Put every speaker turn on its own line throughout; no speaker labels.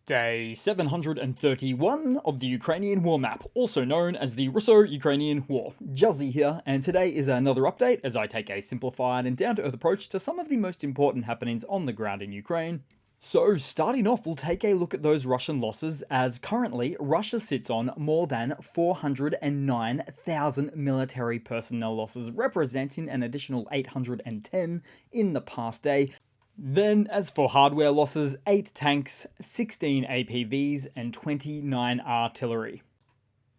Day 731 of the Ukrainian War Map, also known as the Russo-Ukrainian War. Juzzy here, and today is another update as I take a simplified and down-to-earth approach to some of the most important happenings on the ground in Ukraine. So starting off, we'll take a look at those Russian losses, as currently Russia sits on more than 409,000 military personnel losses, representing an additional 810 in the past day. Then, as for hardware losses, 8 tanks, 16 APVs, and 29 artillery.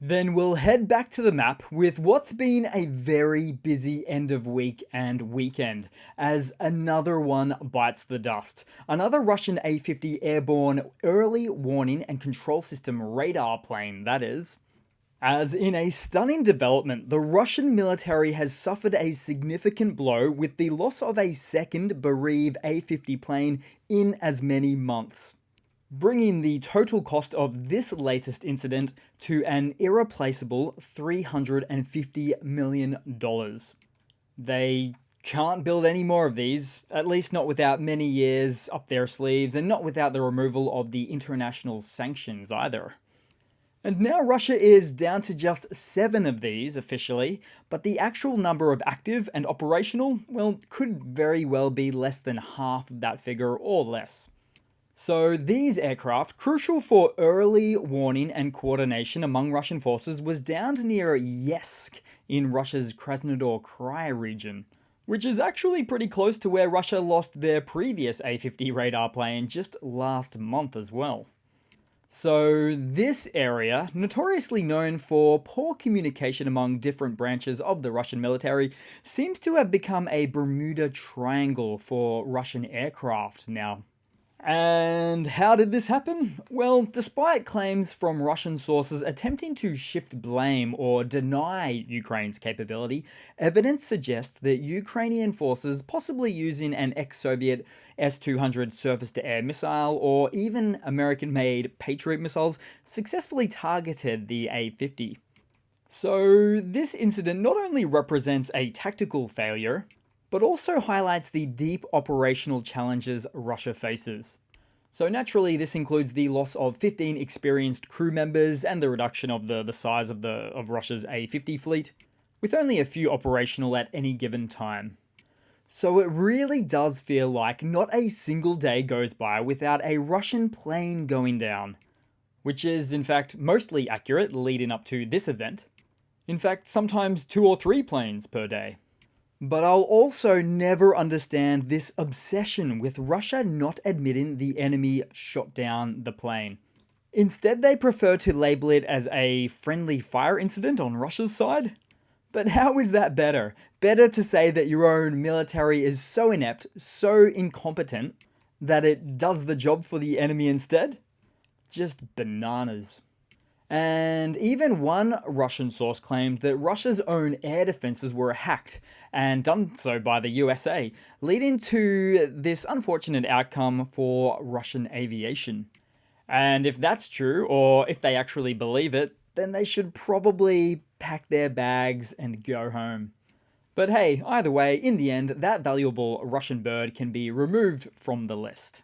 Then we'll head back to the map with what's been a very busy end of week and weekend, as another one bites the dust. Another Russian A-50 airborne early warning and control system radar plane, that is. As in a stunning development, the Russian military has suffered a significant blow with the loss of a second Bereave A-50 plane in as many months, bringing the total cost of this latest incident to an irreplaceable $350 million. They can't build any more of these, at least not without many years up their sleeves, and not without the removal of the international sanctions either. And now Russia is down to just 7 of these officially, but the actual number of active and operational, well, could very well be less than half of that figure or less. So these aircraft, crucial for early warning and coordination among Russian forces, was downed near Yeysk in Russia's Krasnodar Krai region, which is actually pretty close to where Russia lost their previous A-50 radar plane just last month as well. So this area, notoriously known for poor communication among different branches of the Russian military, seems to have become a Bermuda Triangle for Russian aircraft now. And how did this happen? Well, despite claims from Russian sources attempting to shift blame or deny Ukraine's capability, evidence suggests that Ukrainian forces, possibly using an ex-Soviet S-200 surface-to-air missile or even American-made Patriot missiles, successfully targeted the A-50. So this incident not only represents a tactical failure, but also highlights the deep operational challenges Russia faces. So naturally, this includes the loss of 15 experienced crew members and the reduction of the size of Russia's A-50 fleet, with only a few operational at any given time. So it really does feel like not a single day goes by without a Russian plane going down, which is in fact mostly accurate leading up to this event. In fact, sometimes 2 or 3 planes per day. But I'll also never understand this obsession with Russia not admitting the enemy shot down the plane. Instead, they prefer to label it as a friendly fire incident on Russia's side. But how is that better? Better to say that your own military is so inept, so incompetent, that it does the job for the enemy instead? Just bananas. And even one Russian source claimed that Russia's own air defenses were hacked, and done so by the USA, leading to this unfortunate outcome for Russian aviation. And if that's true, or if they actually believe it, then they should probably pack their bags and go home. But hey, either way, in the end, that valuable Russian bird can be removed from the list.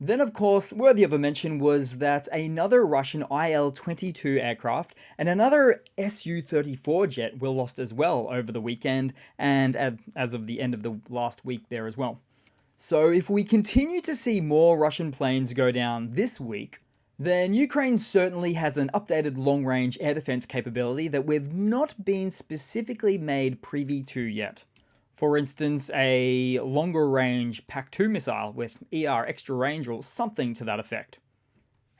Then, of course, worthy of a mention was that another Russian Il-22 aircraft and another Su-34 jet were lost as well over the weekend and as of the end of the last week there as well. So if we continue to see more Russian planes go down this week, then Ukraine certainly has an updated long-range air defense capability that we've not been specifically made privy to yet. For instance, a longer range PAC-2 missile with ER extra range or something to that effect.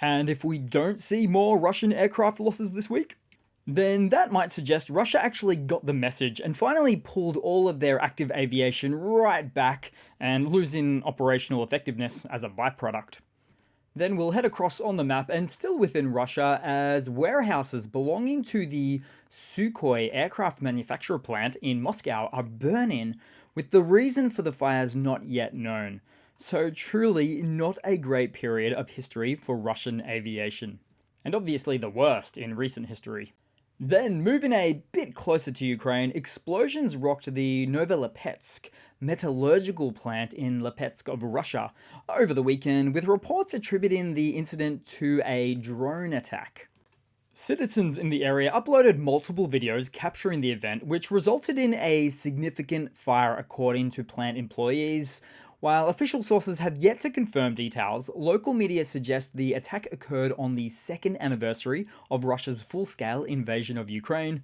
And if we don't see more Russian aircraft losses this week, then that might suggest Russia actually got the message and finally pulled all of their active aviation right back and losing operational effectiveness as a byproduct. Then we'll head across on the map and still within Russia as warehouses belonging to the Sukhoi aircraft manufacturer plant in Moscow are burning, with the reason for the fires not yet known. So truly not a great period of history for Russian aviation. And obviously the worst in recent history. Then, moving a bit closer to Ukraine, explosions rocked the Novolipetsk metallurgical plant in Lipetsk of Russia over the weekend, with reports attributing the incident to a drone attack. Citizens in the area uploaded multiple videos capturing the event, which resulted in a significant fire, according to plant employees. While official sources have yet to confirm details, local media suggest the attack occurred on the second anniversary of Russia's full-scale invasion of Ukraine,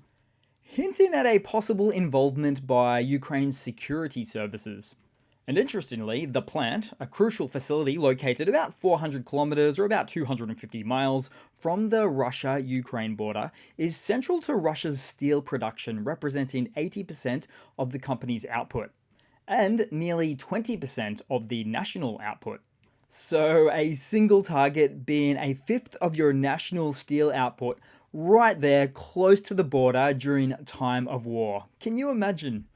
hinting at a possible involvement by Ukraine's security services. And interestingly, the plant, a crucial facility located about 400 kilometers or about 250 miles from the Russia-Ukraine border, is central to Russia's steel production, representing 80% of the company's output and nearly 20% of the national output. So a single target being a fifth of your national steel output right there close to the border during time of war. Can you imagine?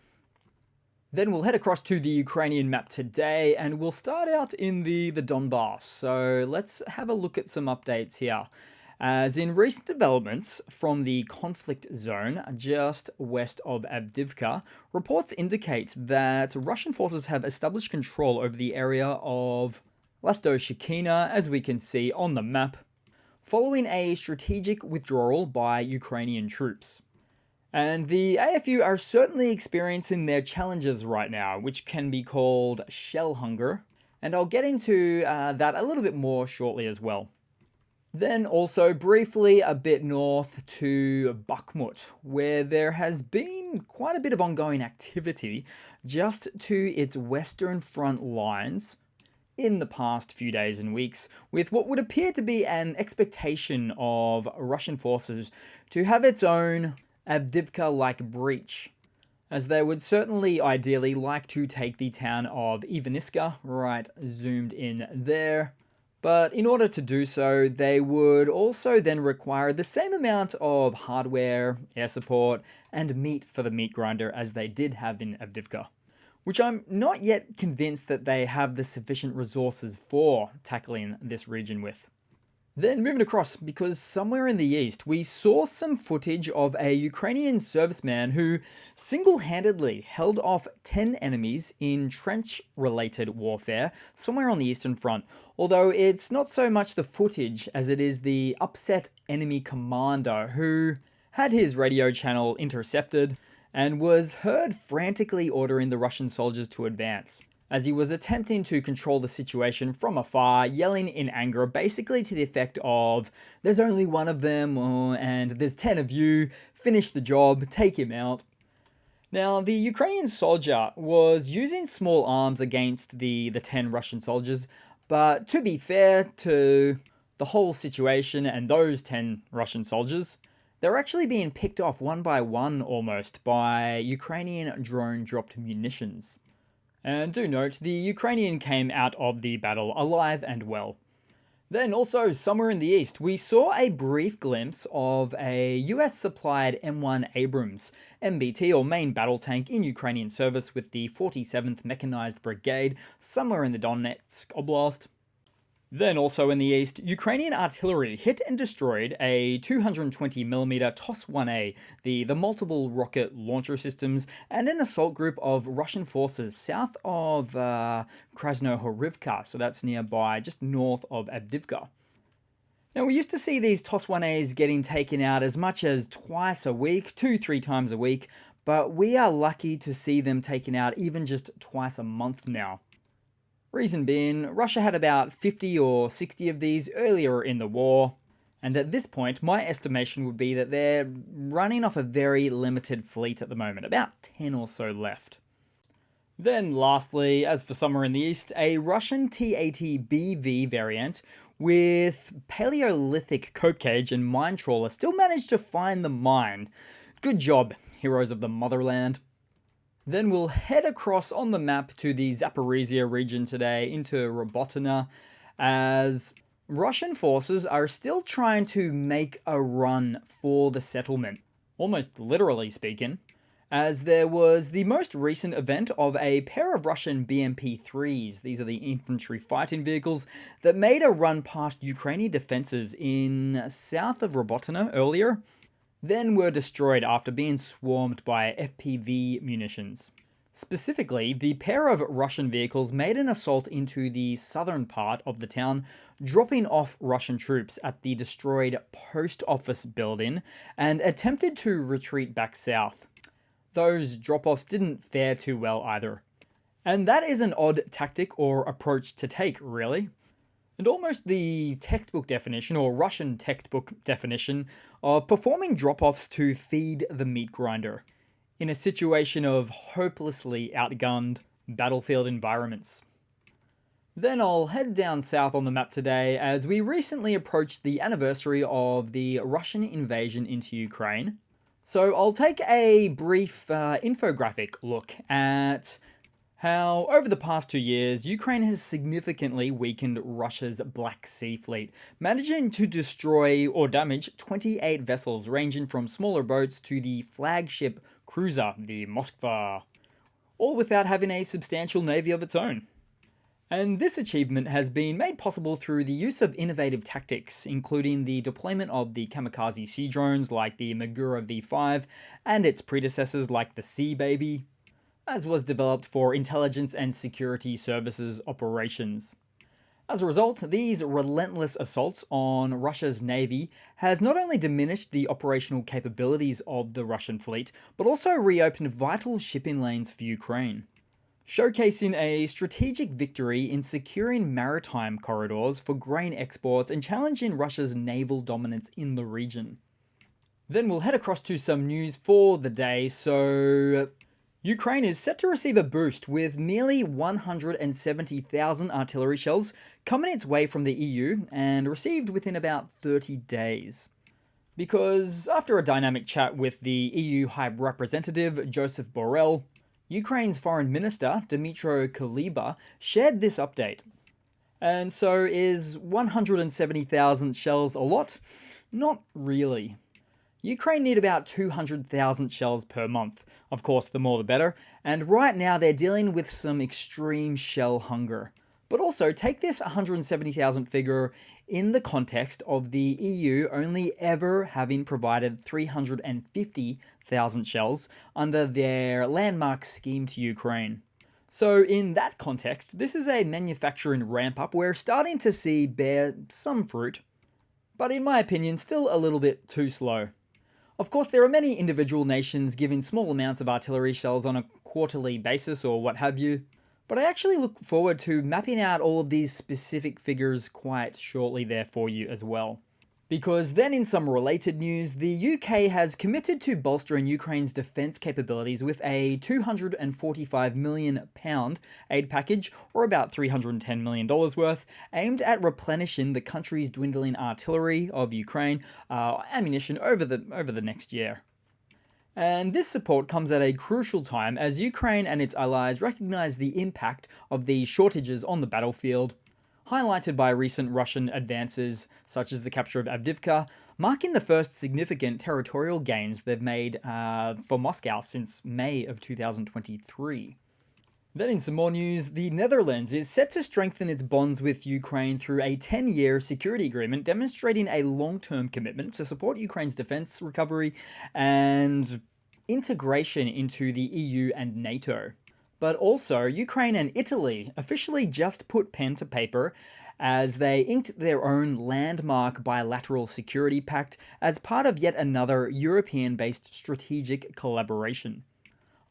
Then we'll head across to the Ukrainian map today, and we'll start out in the Donbass. So let's have a look at some updates here. As in recent developments from the conflict zone just west of Avdiivka, reports indicate that Russian forces have established control over the area of Lastoshikina, as we can see on the map, following a strategic withdrawal by Ukrainian troops. And the AFU are certainly experiencing their challenges right now, which can be called shell hunger, and I'll get into that a little bit more shortly as well. Then also briefly a bit north to Bakhmut, where there has been quite a bit of ongoing activity just to its western front lines in the past few days and weeks, with what would appear to be an expectation of Russian forces to have its own Avdiivka-like breach, as they would certainly ideally like to take the town of Ivaniska, right zoomed in there. But in order to do so, they would also then require the same amount of hardware, air support, and meat for the meat grinder as they did have in Avdiivka, which I'm not yet convinced that they have the sufficient resources for tackling this region with. Then moving across, because somewhere in the east, we saw some footage of a Ukrainian serviceman who single-handedly held off 10 enemies in trench-related warfare somewhere on the Eastern Front, although it's not so much the footage as it is the upset enemy commander who had his radio channel intercepted and was heard frantically ordering the Russian soldiers to advance, as he was attempting to control the situation from afar, yelling in anger, basically to the effect of, "There's only one of them, and there's 10 of you, finish the job, take him out." Now, the Ukrainian soldier was using small arms against the 10 Russian soldiers, but to be fair to the whole situation and those 10 Russian soldiers, they're actually being picked off one by one almost by Ukrainian drone-dropped munitions. And do note, the Ukrainian came out of the battle alive and well. Then also, somewhere in the east, we saw a brief glimpse of a US-supplied M1 Abrams MBT, or main battle tank, in Ukrainian service with the 47th Mechanized Brigade, somewhere in the Donetsk Oblast. Then also in the east, Ukrainian artillery hit and destroyed a 220mm TOS-1A, the multiple rocket launcher systems, and an assault group of Russian forces south of Krasnohorivka, so that's nearby, just north of Avdiivka. Now, we used to see these TOS-1As getting taken out as much as twice a week, 2-3 times a week, but we are lucky to see them taken out even just twice a month now. Reason being, Russia had about 50 or 60 of these earlier in the war, and at this point, my estimation would be that they're running off a very limited fleet at the moment, about 10 or so left. Then lastly, as for somewhere in the east, a Russian T-80BV variant with Paleolithic cope cage and mine trawler still managed to find the mine. Good job, heroes of the motherland. Then we'll head across on the map to the Zaporizhia region today, into Robotyne, as Russian forces are still trying to make a run for the settlement, almost literally speaking, as there was the most recent event of a pair of Russian BMP-3s, these are the infantry fighting vehicles, that made a run past Ukrainian defenses in south of Robotyne earlier. then were destroyed after being swarmed by FPV munitions. Specifically, the pair of Russian vehicles made an assault into the southern part of the town, dropping off Russian troops at the destroyed post office building and attempted to retreat back south. Those drop-offs didn't fare too well either. And that is an odd tactic or approach to take, really. And almost the textbook definition, or Russian textbook definition, of performing drop-offs to feed the meat grinder in a situation of hopelessly outgunned battlefield environments. Then I'll head down south on the map today as we recently approached the anniversary of the Russian invasion into Ukraine. So I'll take a brief infographic look at how, over the past 2 years, Ukraine has significantly weakened Russia's Black Sea fleet, managing to destroy or damage 28 vessels ranging from smaller boats to the flagship cruiser, the Moskva, all without having a substantial navy of its own. And this achievement has been made possible through the use of innovative tactics, including the deployment of the kamikaze sea drones like the Magura V5 and its predecessors like the Sea Baby, as was developed for intelligence and security services operations. As a result, these relentless assaults on Russia's navy has not only diminished the operational capabilities of the Russian fleet, but also reopened vital shipping lanes for Ukraine, showcasing a strategic victory in securing maritime corridors for grain exports and challenging Russia's naval dominance in the region. Then we'll head across to some news for the day. So Ukraine is set to receive a boost with nearly 170,000 artillery shells coming its way from the EU and received within about 30 days. Because after a dynamic chat with the EU High Representative Joseph Borrell, Ukraine's Foreign Minister Dmytro Kuleba shared this update. And so is 170,000 shells a lot? Not really. Ukraine need about 200,000 shells per month. Of course, the more the better. And right now they're dealing with some extreme shell hunger. But also take this 170,000 figure in the context of the EU only ever having provided 350,000 shells under their landmark scheme to Ukraine. So in that context, this is a manufacturing ramp up we're starting to see bear some fruit, but in my opinion still a little bit too slow. Of course, there are many individual nations giving small amounts of artillery shells on a quarterly basis or what have you, but I actually look forward to mapping out all of these specific figures quite shortly there for you as well. Because then in some related news, the UK has committed to bolstering Ukraine's defence capabilities with a £245 million aid package, or about $310 million worth, aimed at replenishing the country's dwindling artillery of Ukraine ammunition over the next year. And this support comes at a crucial time as Ukraine and its allies recognise the impact of these shortages on the battlefield, highlighted by recent Russian advances such as the capture of Avdiivka, marking the first significant territorial gains they've made for Moscow since May of 2023. Then in some more news, the Netherlands is set to strengthen its bonds with Ukraine through a 10-year security agreement demonstrating a long-term commitment to support Ukraine's defense recovery and integration into the EU and NATO. But also, Ukraine and Italy officially just put pen to paper as they inked their own landmark bilateral security pact as part of yet another European-based strategic collaboration.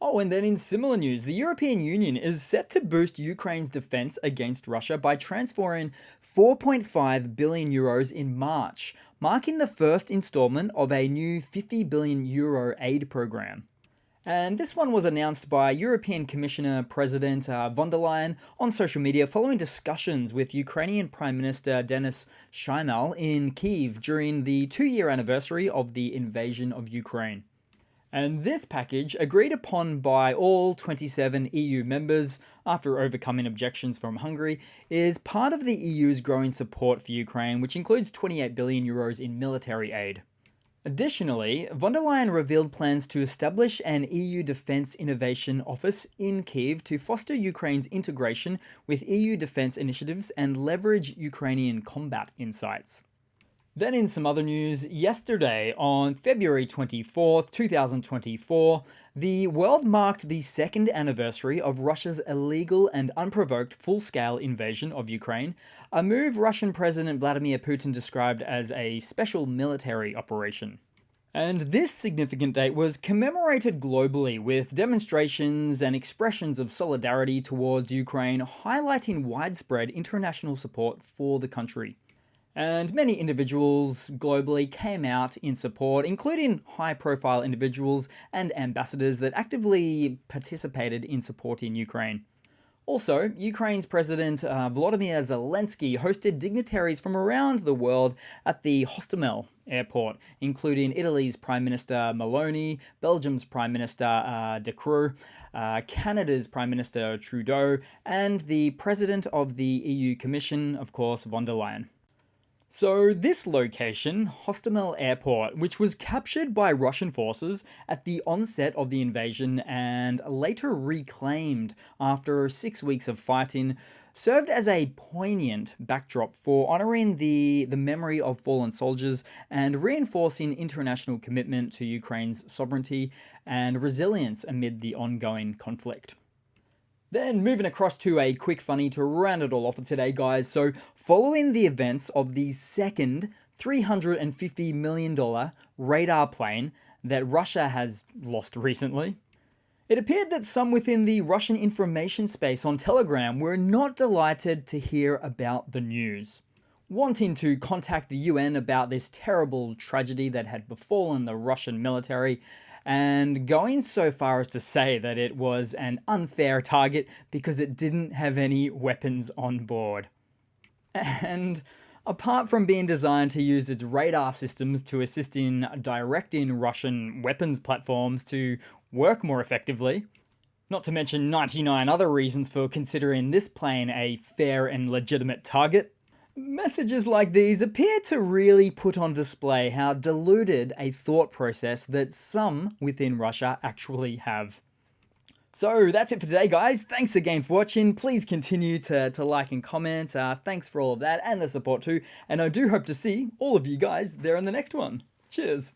Oh, and then in similar news, the European Union is set to boost Ukraine's defense against Russia by transferring 4.5 billion euros in March, marking the first installment of a new 50 billion euro aid program. And this one was announced by European Commissioner President von der Leyen on social media following discussions with Ukrainian Prime Minister Denis Shmyhal in Kyiv during the 2-year anniversary of the invasion of Ukraine. And this package, agreed upon by all 27 EU members after overcoming objections from Hungary, is part of the EU's growing support for Ukraine, which includes 28 billion euros in military aid. Additionally, von der Leyen revealed plans to establish an EU Defence Innovation Office in Kyiv to foster Ukraine's integration with EU defence initiatives and leverage Ukrainian combat insights. Then in some other news, yesterday on February 24th, 2024, the world marked the second anniversary of Russia's illegal and unprovoked full-scale invasion of Ukraine, a move Russian President Vladimir Putin described as a special military operation. And this significant date was commemorated globally with demonstrations and expressions of solidarity towards Ukraine, highlighting widespread international support for the country. And many individuals globally came out in support, including high-profile individuals and ambassadors that actively participated in supporting Ukraine. Also, Ukraine's President Volodymyr Zelensky hosted dignitaries from around the world at the Hostomel airport, including Italy's Prime Minister Meloni, Belgium's Prime Minister De Croo, Canada's Prime Minister Trudeau, and the President of the EU Commission, of course, von der Leyen. So this location, Hostomel Airport, which was captured by Russian forces at the onset of the invasion and later reclaimed after 6 weeks of fighting, served as a poignant backdrop for honouring the memory of fallen soldiers and reinforcing international commitment to Ukraine's sovereignty and resilience amid the ongoing conflict. Then moving across to a quick funny to round it all off for today, guys. So following the events of the second $350 million radar plane that Russia has lost recently, it appeared that some within the Russian information space on Telegram were not delighted to hear about the news, wanting to contact the UN about this terrible tragedy that had befallen the Russian military, and going so far as to say that it was an unfair target because it didn't have any weapons on board. And apart from being designed to use its radar systems to assist in directing Russian weapons platforms to work more effectively, not to mention 99 other reasons for considering this plane a fair and legitimate target, messages like these appear to really put on display how diluted a thought process that some within Russia actually have. So that's it for today, guys. Thanks again for watching. Please continue to like and comment. Thanks for all of that and the support too. And I do hope to see all of you guys there in the next one. Cheers.